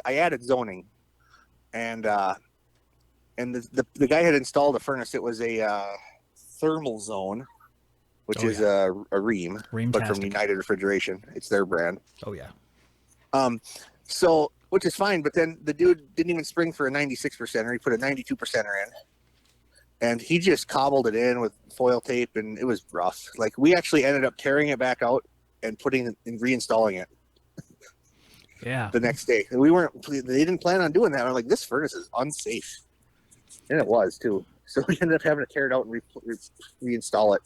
I added zoning, and the guy had installed a furnace. It was a thermal zone, which is a Ream, but from United Refrigeration. It's their brand. Oh yeah. So, which is fine, but then the dude didn't even spring for a 96%er. He put a 92%er in, and he just cobbled it in with foil tape, and it was rough. Like, we actually ended up tearing it back out and reinstalling it. Yeah. The next day, they didn't plan on doing that. I'm like, this furnace is unsafe, and it was too. So we ended up having to tear it out and reinstall it.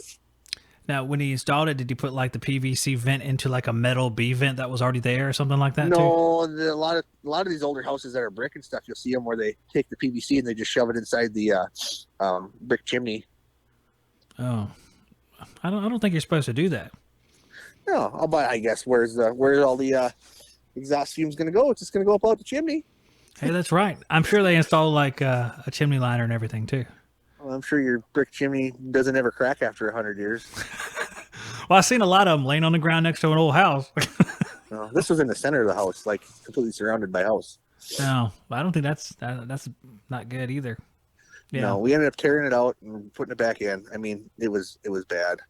Now, when he installed it, did he put like the PVC vent into like a metal B vent that was already there or something like that? No, a lot of these older houses that are brick and stuff, you'll see them where they take the PVC and they just shove it inside the brick chimney. Oh, I don't think you're supposed to do that. No, but I guess where's all the exhaust fumes going to go? It's just going to go up out the chimney. Hey, that's right. I'm sure they install like a chimney liner and everything too. Well, I'm sure your brick chimney doesn't ever crack after 100 years. Well, I've seen a lot of them laying on the ground next to an old house. No, this was in the center of the house, like completely surrounded by house. No, I don't think that's not good either. Yeah. No, we ended up tearing it out and putting it back in. I mean, it was bad.